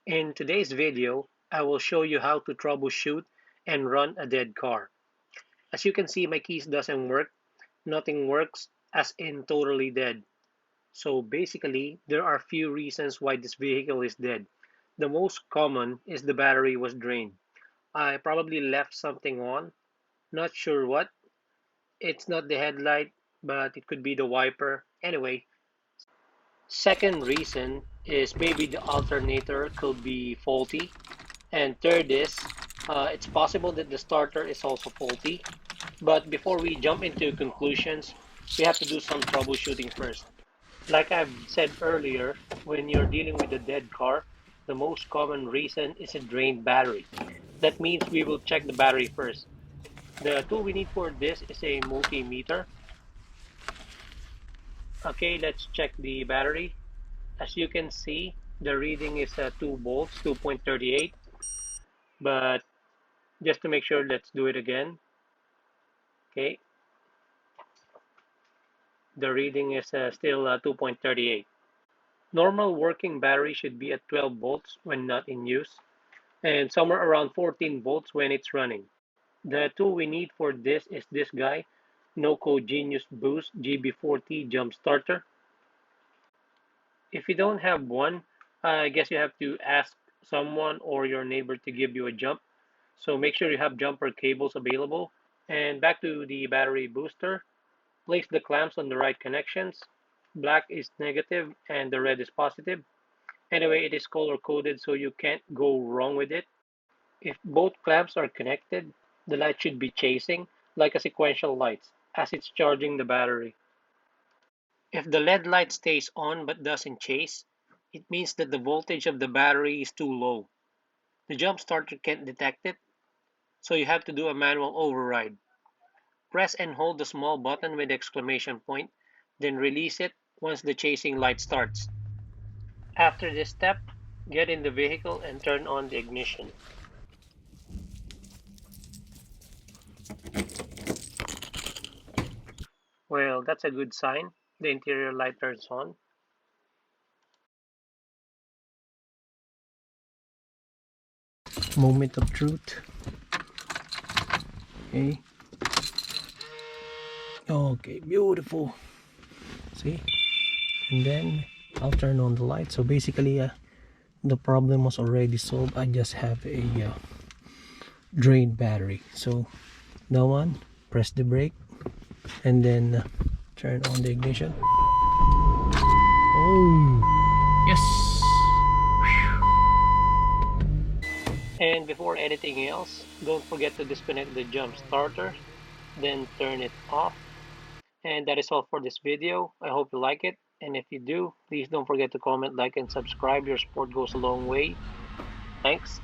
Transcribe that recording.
In today's video, I will show you how to troubleshoot and run a dead car. As you can see, my keys doesn't work. Nothing works, as in totally dead. So basically, there are few reasons why this vehicle is dead. The most common is the battery was drained. I probably left something on, not sure what. It's not the headlight, but it could be the wiper. Anyway, second reason is maybe the alternator could be faulty. And third is, it's possible that the starter is also faulty. But before we jump into conclusions, we have to do some troubleshooting first. Like I've said earlier, when you're dealing with a dead car, the most common reason is a drained battery. That means we will check the battery first. The tool we need for this is a multimeter. Okay, let's check the battery. As you can see, the reading is 2 volts, 2.38. But just to make sure, let's do it again. Okay, the reading is still 2.38. Normal working battery should be at 12 volts when not in use, and somewhere around 14 volts when it's running. The tool we need for this is this guy, NoCo Genius Boost GB40 Jump Starter. If you don't have one, I guess you have to ask someone or your neighbor to give you a jump. So make sure you have jumper cables available. And back to the battery booster. Place the clamps on the right connections. Black is negative and the red is positive. Anyway, it is color coded so you can't go wrong with it. If both clamps are connected, the light should be chasing like a sequential lights as it's charging the battery. If the LED light stays on but doesn't chase, it means that the voltage of the battery is too low. The jump starter can't detect it, so you have to do a manual override. Press and hold the small button with the exclamation point, then release it once the chasing light starts. After this step, get in the vehicle and turn on the ignition. Well, that's a good sign. The interior light turns on. Moment of truth. Okay. Okay, beautiful. See? And then I'll turn on the light. So basically, the problem was already solved. I just have a drained battery. So that one, press the brake and then turn on the ignition. Oh, yes. And before anything else, don't forget to disconnect the jump starter, then turn it off. And that is all for this video. I hope you like it. And if you do, please don't forget to comment, like, and subscribe. Your support goes a long way. Thanks.